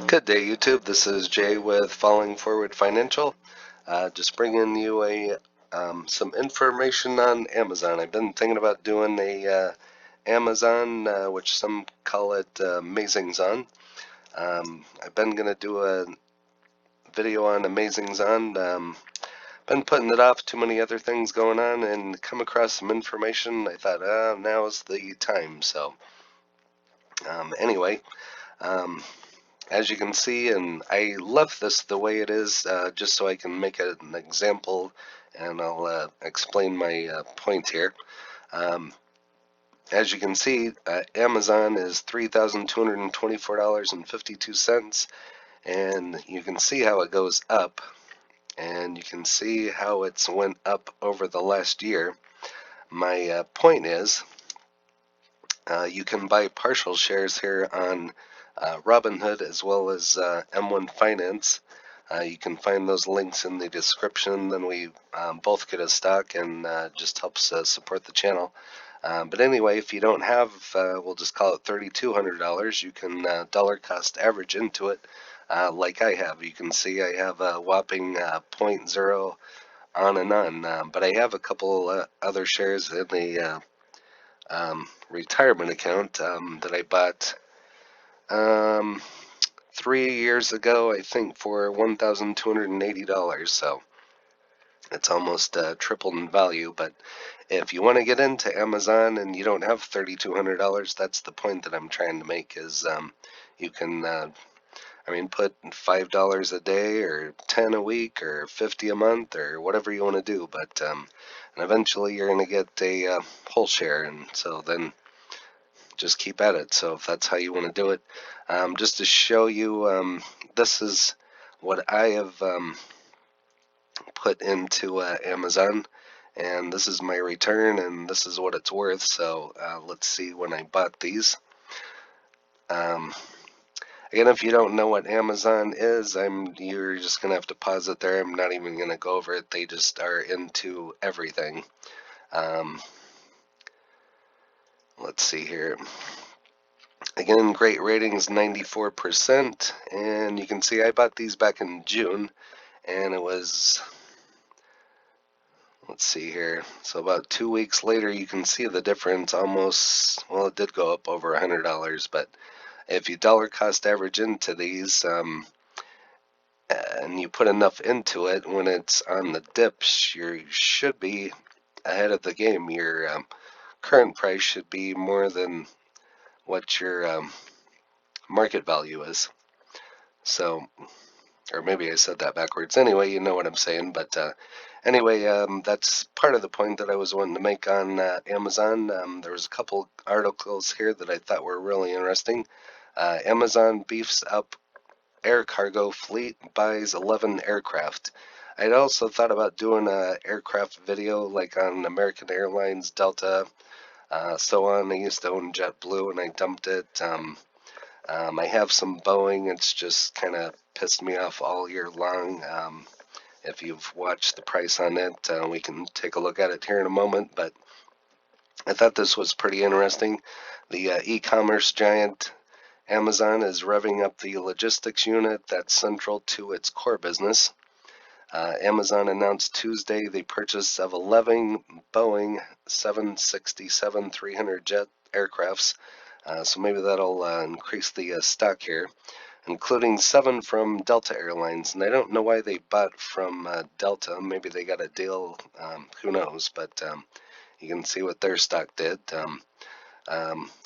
Good day, YouTube. This is Jay with Falling Forward Financial. Just bringing you some information on Amazon. I've been thinking about doing a Amazon, which some call it AMZN. I've been going to do a video on AMZN. Been putting it off, too many other things going on, and come across some information. I thought, now's the time. So anyway. As you can see, and I left this the way it is just so I can make an example, and I'll explain my point here. As you can see, Amazon is $3,224.52, and you can see how it goes up, and you can see how it's went up over the last year. My point is, you can buy partial shares here on Robinhood as well as M1 Finance. You can find those links in the description. Then we both get a stock and just helps support the channel. But anyway, if you don't have, we'll just call it $3,200, you can dollar cost average into it like I have. You can see I have a whopping 0.0 on and on. But I have a couple other shares in the retirement account that I bought 3 years ago, I think, for $1,280. So it's almost tripled in value. But if you want to get into Amazon and you don't have $3,200, that's the point that I'm trying to make. Is you can, put $5 a day, or 10 a week, or 50 a month, or whatever you want to do. But and eventually you're going to get a whole share, and so then just keep at it. So if that's how you want to do it, just to show you, this is what I have put into Amazon, and this is my return, and this is what it's worth. So let's see when I bought these. Again, if you don't know what Amazon is, you're just gonna have to pause it there. I'm not even gonna go over it. They just are into everything. Let's see here. Again, great ratings, 94%, and you can see I bought these back in June, and it was, let's see here, so about 2 weeks later you can see the difference almost, well, it did go up over $100, but if you dollar cost average into these, and you put enough into it, when it's on the dips, you should be ahead of the game. Your current price should be more than what your market value is. So, or maybe I said that backwards. Anyway, you know what I'm saying. But anyway, that's part of the point that I was wanting to make on Amazon. There was a couple articles here that I thought were really interesting. Amazon beefs up air cargo fleet, buys 11 aircraft. I'd also thought about doing a aircraft video like on American Airlines, Delta, so on. I used to own JetBlue and I dumped it. I have some Boeing. It's just kind of pissed me off all year long. If you've watched the price on it, we can take a look at it here in a moment. But I thought this was pretty interesting. The e-commerce giant Amazon is revving up the logistics unit that's central to its core business. Amazon announced Tuesday the purchase of 11 Boeing 767-300 jet aircrafts, so maybe that'll increase the stock here, including 7 from Delta Airlines. And I don't know why they bought from Delta. Maybe they got a deal, who knows, but you can see what their stock did. A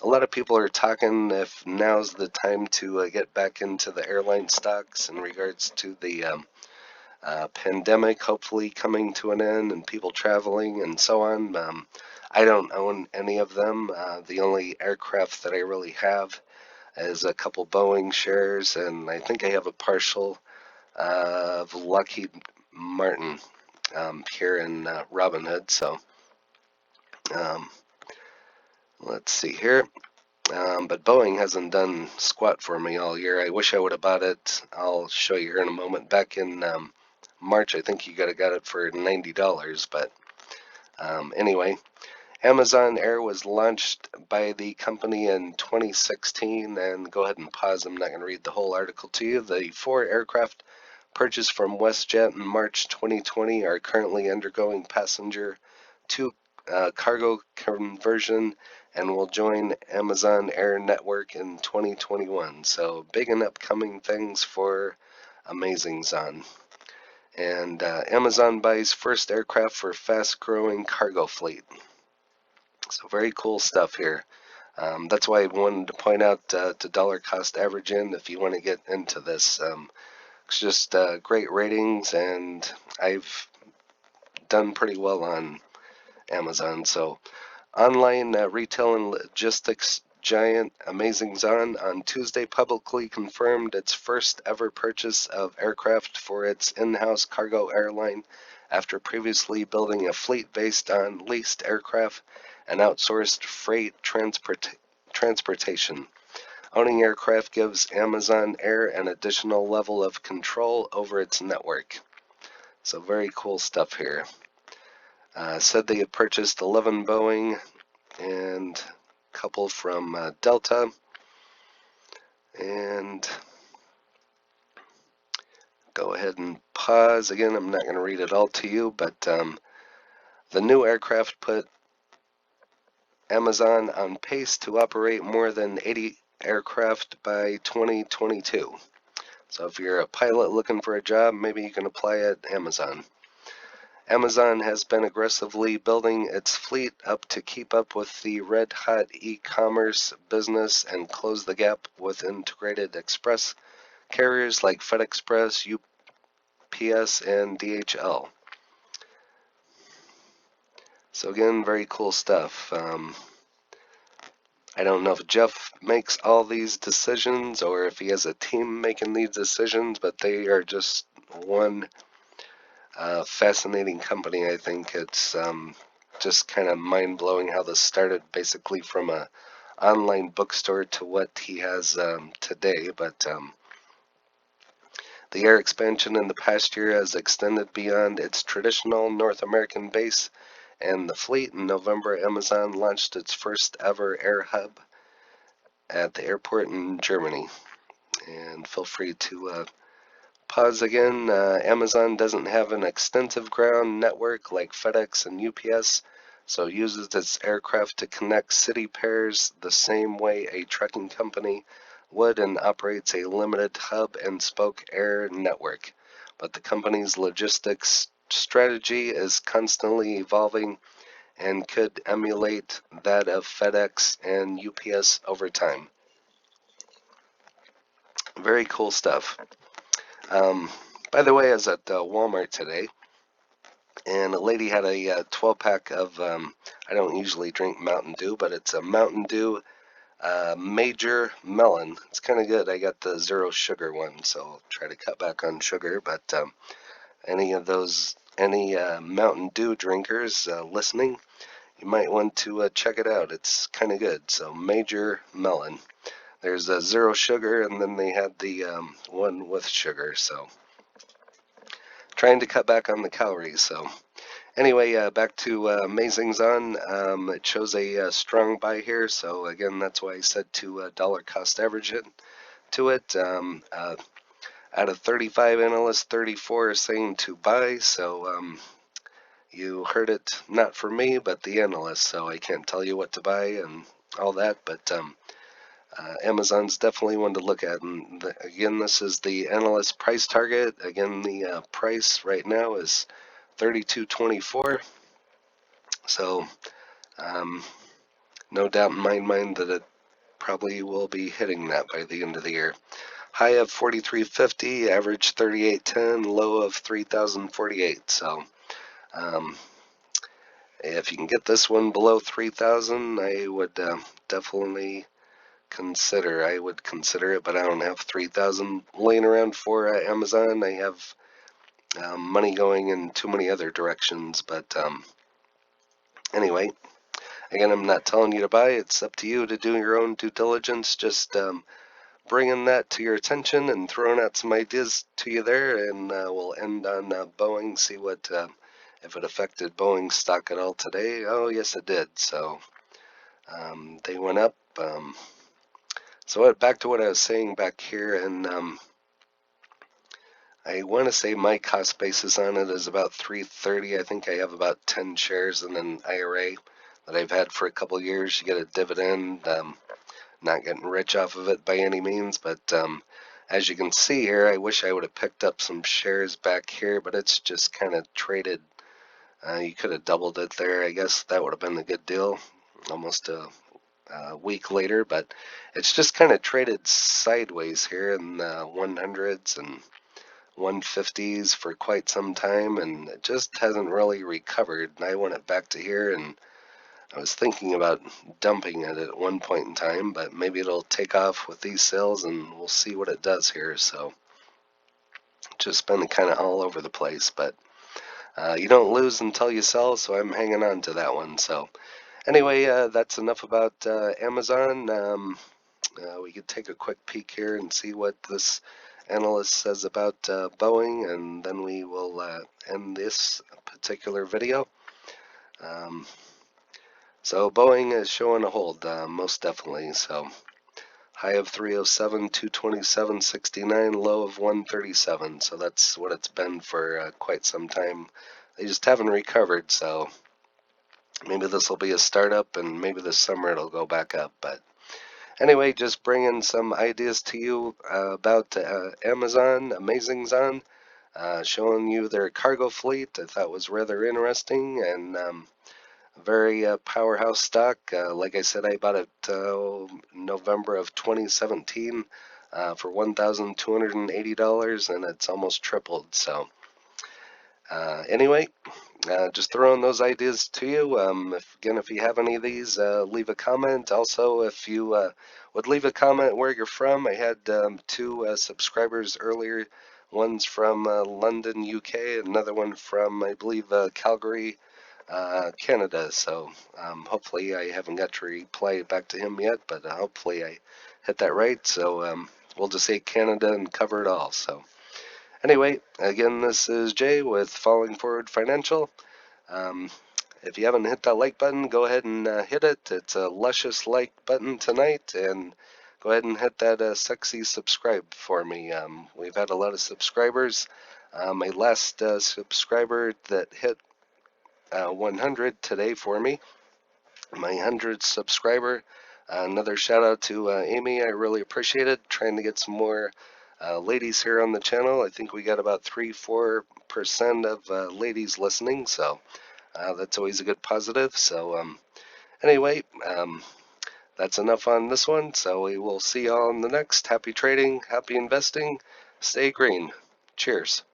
lot of people are talking if now's the time to get back into the airline stocks in regards to the pandemic hopefully coming to an end and people traveling and so on. I don't own any of them. The only aircraft that I really have is a couple Boeing shares, and I think I have a partial of Lockheed Martin here in Robinhood. So let's see here. But Boeing hasn't done squat for me all year. I wish I would have bought it. I'll show you here in a moment. Back in March, I think you got it for $90. But anyway, Amazon Air was launched by the company in 2016, and go ahead and pause. I'm not going to read the whole article to you. The 4 aircraft purchased from WestJet in March 2020 are currently undergoing passenger to cargo conversion and will join Amazon Air network in 2021. So big and upcoming things for AMZN. And Amazon buys first aircraft for fast-growing cargo fleet. So very cool stuff here. That's why I wanted to point out to dollar cost average in if you want to get into this. It's just great ratings, and I've done pretty well on Amazon. So online retail and logistics giant AMZN on Tuesday publicly confirmed its first ever purchase of aircraft for its in-house cargo airline after previously building a fleet based on leased aircraft and outsourced freight transportation. Owning aircraft gives Amazon Air an additional level of control over its network. So very cool stuff here. Said they had purchased 11 Boeing and a couple from Delta. And go ahead and pause. Again, I'm not going to read it all to you, but the new aircraft put Amazon on pace to operate more than 80 aircraft by 2022. So if you're a pilot looking for a job, maybe you can apply at Amazon. Amazon has been aggressively building its fleet up to keep up with the red-hot e-commerce business and close the gap with integrated express carriers like FedExpress, UPS, and DHL. So again, very cool stuff. I don't know if Jeff makes all these decisions or if he has a team making these decisions, but they are just one fascinating company. I think it's just kind of mind-blowing how this started basically from a online bookstore to what he has today. But the air expansion in the past year has extended beyond its traditional North American base and the fleet. In November, Amazon launched its first ever air hub at the airport in Germany. And feel free to pause again. Amazon doesn't have an extensive ground network like FedEx and UPS, so it uses its aircraft to connect city pairs the same way a trucking company would and operates a limited hub and spoke air network. But the company's logistics strategy is constantly evolving and could emulate that of FedEx and UPS over time. Very cool stuff. By the way, I was at Walmart today, and a lady had a 12-pack of, I don't usually drink Mountain Dew, but it's a Mountain Dew Major Melon. It's kind of good. I got the zero sugar one, so I'll try to cut back on sugar, but any Mountain Dew drinkers listening, you might want to check it out. It's kind of good. So Major Melon. There's a zero sugar, and then they had the one with sugar. So trying to cut back on the calories. So anyway, back to AMZN. It shows a strong buy here. So again, that's why I said to dollar cost average it to it. Out of 35 analysts, 34 are saying to buy. So you heard it, not for me, but the analysts. So I can't tell you what to buy and all that, but Amazon's definitely one to look at. And again, this is the analyst price target. Again, the price right now is $32.24. So no doubt in my mind that it probably will be hitting that by the end of the year. High of 43.50, average 38.10, low of 3,048. So if you can get this one below 3,000, I would definitely consider. I would consider it, but I don't have 3,000 laying around for Amazon. I have money going in too many other directions. But anyway, again, I'm not telling you to buy. It's up to you to do your own due diligence. Just bringing that to your attention and throwing out some ideas to you there, and we'll end on Boeing, see what if it affected Boeing stock at all today. Oh, yes, it did. So they went up. So back to what I was saying back here, and I want to say my cost basis on it is about 330. I think I have about 10 shares in an IRA that I've had for a couple of years. You get a dividend. Not getting rich off of it by any means, but as you can see here, I wish I would have picked up some shares back here, but it's just kind of traded. You could have doubled it there. I guess that would have been a good deal almost a week later, but it's just kind of traded sideways here in the 100s and 150s for quite some time, and it just hasn't really recovered. And I want it back to here, and I was thinking about dumping it at one point in time, but maybe it'll take off with these sales, and we'll see what it does here. So just been kind of all over the place, but you don't lose until you sell, so I'm hanging on to that one. So anyway, that's enough about Amazon. We could take a quick peek here and see what this analyst says about Boeing, and then we will end this particular video. So Boeing is showing a hold, most definitely. So high of 307, 227.69, low of 137. So that's what it's been for quite some time. They just haven't recovered. So maybe this will be a startup, and maybe this summer it'll go back up. But anyway, just bringing some ideas to you about AMZN, showing you their cargo fleet. I thought was rather interesting, and very powerhouse stock. Like I said, I bought it November of 2017 for $1,280, and it's almost tripled. So anyway, just throwing those ideas to you. If you have any of these, leave a comment. Also, if you would leave a comment where you're from. I had two subscribers earlier. One's from London, UK, another one from, I believe, Calgary, Canada. So hopefully I haven't got to reply back to him yet, but hopefully I hit that right. So we'll just say Canada and cover it all. So anyway, again, this is Jay with Falling Forward Financial. If you haven't hit that like button, go ahead and hit it. It's a luscious like button tonight, and go ahead and hit that sexy subscribe for me. We've had a lot of subscribers. My last subscriber that hit 100 today for me, my 100th subscriber. Another shout out to Amy. I really appreciate it. Trying to get some more ladies here on the channel. I think we got about 3-4% of ladies listening, so that's always a good positive. So anyway, that's enough on this one. So we will see y'all in the next. Happy trading, happy investing, stay green. Cheers.